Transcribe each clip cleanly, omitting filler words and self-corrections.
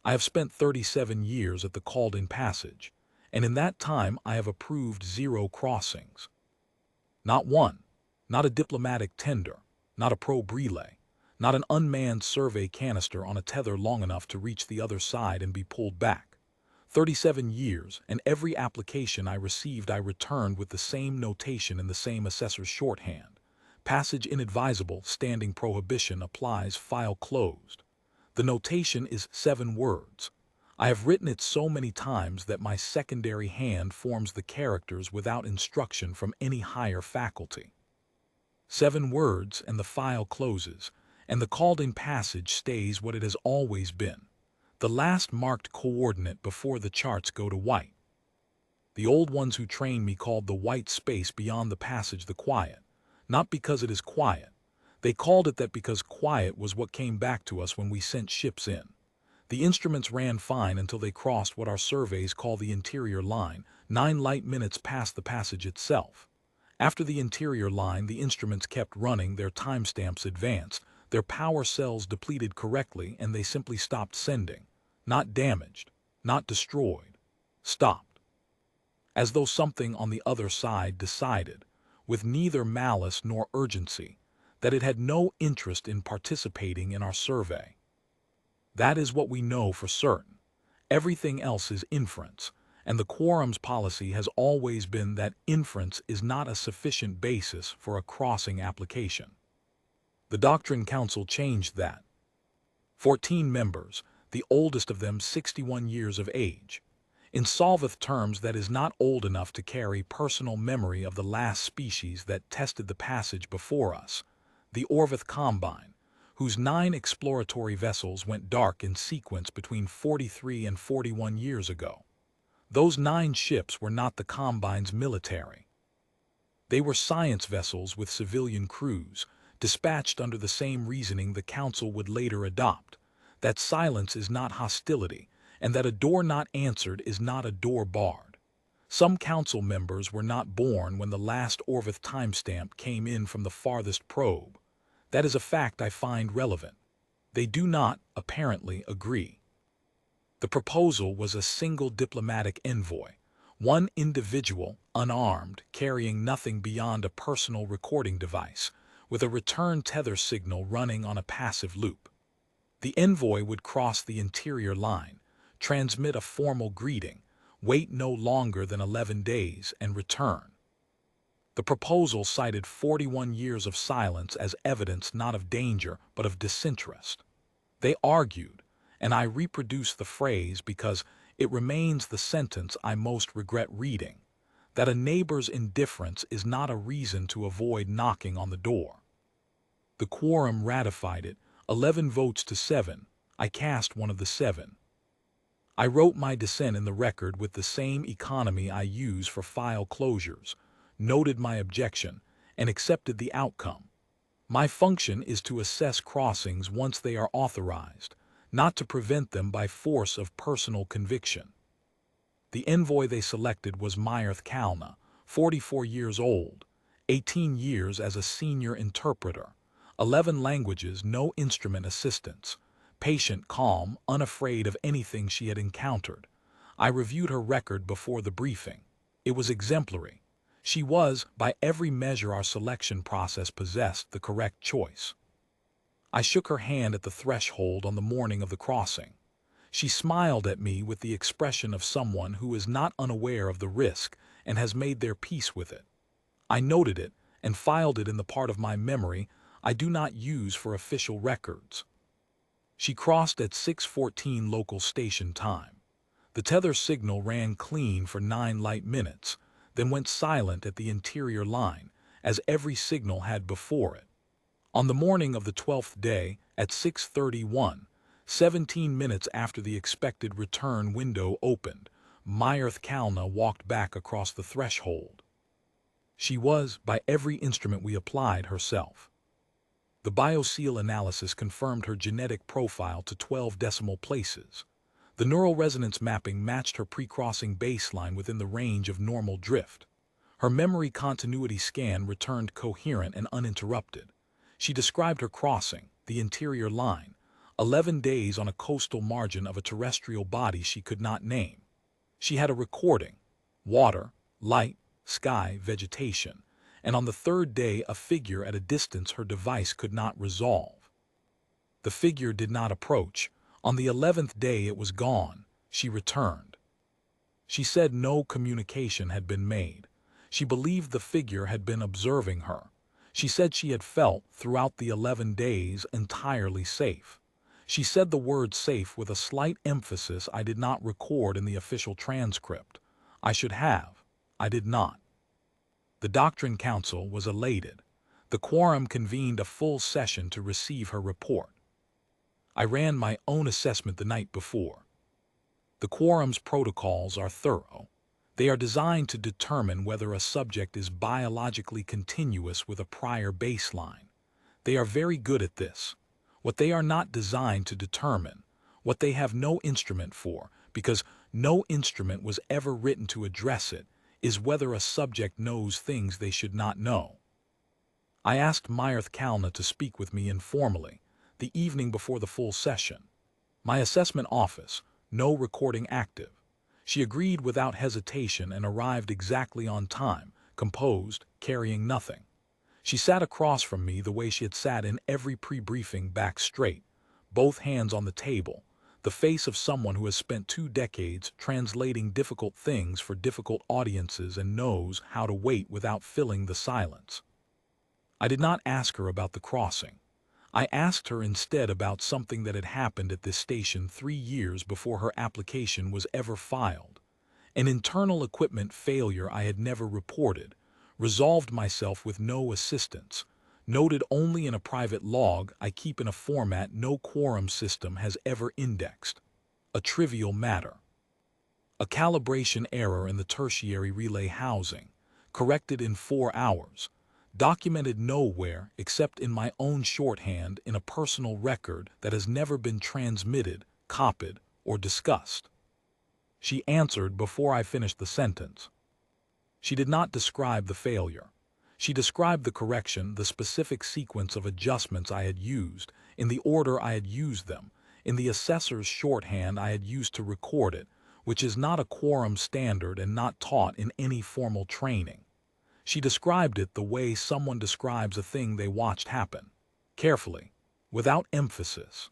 I have spent 37 years at the called-in passage, and in that time I have approved 0 crossings. Not one, not a diplomatic tender, not a probe relay, not an unmanned survey canister on a tether long enough to reach the other side and be pulled back. 37 years, and every application I received I returned with the same notation in the same assessor's shorthand. Passage inadvisable, standing prohibition applies, file closed. The notation is 7 words. I have written it so many times that my secondary hand forms the characters without instruction from any higher faculty. 7 words and the file closes, and the called-in passage stays what it has always been. The last marked coordinate before the charts go to white. The old ones who trained me called the white space beyond the passage the quiet, not because it is quiet. They called it that because quiet was what came back to us when we sent ships in. The instruments ran fine until they crossed what our surveys call the interior line, 9 light minutes past the passage itself. After the interior line, the instruments kept running, their timestamps advanced, their power cells depleted correctly, and they simply stopped sending. Not damaged, not destroyed, stopped. As though something on the other side decided, with neither malice nor urgency, that it had no interest in participating in our survey. That is what we know for certain. Everything else is inference, and the quorum's policy has always been that inference is not a sufficient basis for a crossing application. The Doctrine Council changed that. 14 members, the oldest of them 61 years of age. In Solvith terms, that is not old enough to carry personal memory of the last species that tested the passage before us, the Orvith Combine, whose 9 exploratory vessels went dark in sequence between 43 and 41 years ago. Those 9 ships were not the Combine's military. They were science vessels with civilian crews, dispatched under the same reasoning the Council would later adopt, that silence is not hostility, and that a door not answered is not a door barred. Some Council members were not born when the last Orvith timestamp came in from the farthest probe. That is a fact I find relevant. They do not, apparently, agree. The proposal was a single diplomatic envoy, one individual, unarmed, carrying nothing beyond a personal recording device, with a return tether signal running on a passive loop. The envoy would cross the interior line, transmit a formal greeting, wait no longer than 11 days, and return. The proposal cited 41 years of silence as evidence not of danger but of disinterest. They argued, and I reproduce the phrase because it remains the sentence I most regret reading, that a neighbor's indifference is not a reason to avoid knocking on the door. The quorum ratified it, 11 votes to 7. I cast one of the 7. I wrote my dissent in the record with the same economy I use for file closures, noted my objection, and accepted the outcome. My function is to assess crossings once they are authorized, not to prevent them by force of personal conviction. The envoy they selected was Myrth Kalna, 44 years old, 18 years as a senior interpreter, 11 languages, no instrument assistance, patient, calm, unafraid of anything she had encountered. I reviewed her record before the briefing. It was exemplary. She was, by every measure our selection process possessed, the correct choice. I shook her hand at the threshold on the morning of the crossing. She smiled at me with the expression of someone who is not unaware of the risk and has made their peace with it. I noted it and filed it in the part of my memory I do not use for official records. She crossed at 6:14 local station time. The tether signal ran clean for 9 light minutes, then went silent at the interior line, as every signal had before it. On the morning of the 12th day, at 6:31, 17 minutes after the expected return window opened, Myrth Kalna walked back across the threshold. She was, by every instrument we applied, herself. The bioseal analysis confirmed her genetic profile to 12 decimal places. The neural resonance mapping matched her pre-crossing baseline within the range of normal drift. Her memory continuity scan returned coherent and uninterrupted. She described her crossing, the interior line, 11 days on a coastal margin of a terrestrial body she could not name. She had a recording: water, light, sky, vegetation, and on the third day a figure at a distance her device could not resolve. The figure did not approach. On the 11th day it was gone. She returned. She said no communication had been made. She believed the figure had been observing her. She said she had felt, throughout the 11 days, entirely safe. She said the word safe with a slight emphasis I did not record in the official transcript. I should have. I did not. The Doctrine Council was elated. The quorum convened a full session to receive her report. I ran my own assessment the night before. The quorum's protocols are thorough. They are designed to determine whether a subject is biologically continuous with a prior baseline. They are very good at this. What they are not designed to determine, what they have no instrument for, because no instrument was ever written to address it, is whether a subject knows things they should not know. I asked Myrth Kalna to speak with me informally, the evening before the full session. My assessment office, no recording active. She agreed without hesitation and arrived exactly on time, composed, carrying nothing. She sat across from me the way she had sat in every pre-briefing, back straight, both hands on the table, the face of someone who has spent 2 decades translating difficult things for difficult audiences and knows how to wait without filling the silence. I did not ask her about the crossing. I asked her instead about something that had happened at this station 3 years before her application was ever filed. An internal equipment failure I had never reported, resolved myself with no assistance, noted only in a private log I keep in a format no quorum system has ever indexed. A trivial matter. A calibration error in the tertiary relay housing, corrected in 4 hours, documented nowhere except in my own shorthand in a personal record that has never been transmitted, copied, or discussed. She answered before I finished the sentence. She did not describe the failure. She described the correction, the specific sequence of adjustments I had used, in the order I had used them, in the assessor's shorthand I had used to record it, which is not a quorum standard and not taught in any formal training. She described it the way someone describes a thing they watched happen, carefully, without emphasis.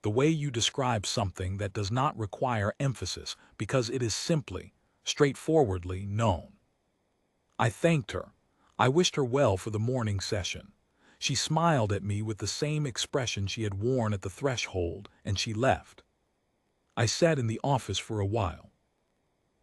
The way you describe something that does not require emphasis because it is simply, straightforwardly known. I thanked her. I wished her well for the morning session. She smiled at me with the same expression she had worn at the threshold, and she left. I sat in the office for a while.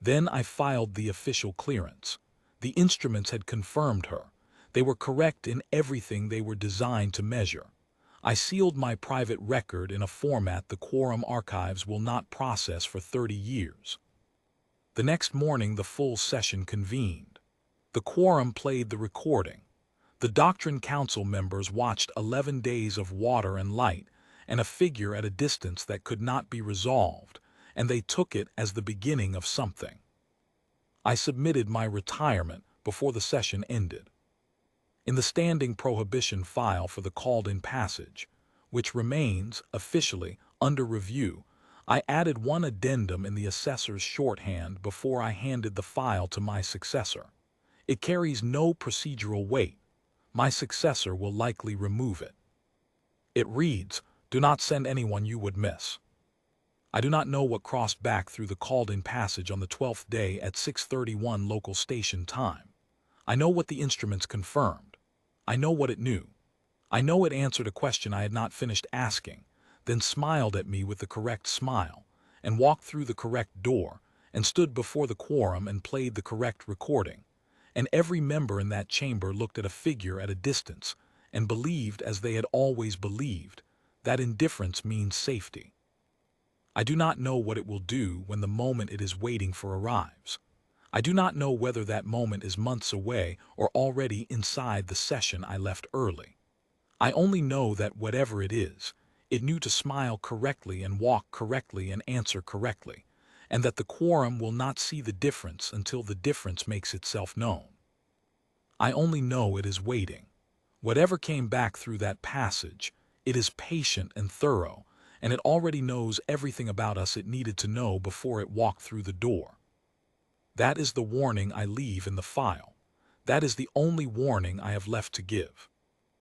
Then I filed the official clearance. The instruments had confirmed her. They were correct in everything they were designed to measure. I sealed my private record in a format the quorum archives will not process for 30 years. The next morning the full session convened. The quorum played the recording. The Doctrine Council members watched 11 days of water and light and a figure at a distance that could not be resolved, and they took it as the beginning of something. I submitted my retirement before the session ended. In the standing prohibition file for the called-in passage, which remains, officially, under review, I added one addendum in the assessor's shorthand before I handed the file to my successor. It carries no procedural weight. My successor will likely remove it. It reads, "Do not send anyone you would miss." I do not know what crossed back through the called-in passage on the 12th day at 6:31 local station time. I know what the instruments confirmed. I know what it knew. I know it answered a question I had not finished asking, then smiled at me with the correct smile, and walked through the correct door, and stood before the quorum and played the correct recording. And every member in that chamber looked at a figure at a distance, and believed as they had always believed, that indifference means safety. I do not know what it will do when the moment it is waiting for arrives. I do not know whether that moment is months away or already inside the session I left early. I only know that whatever it is, it knew to smile correctly and walk correctly and answer correctly, and that the quorum will not see the difference until the difference makes itself known. I only know it is waiting. Whatever came back through that passage, It is patient and thorough, and it already knows everything about us it needed to know before it walked through the door. That is the warning I leave in the file. That is the only warning I have left to give.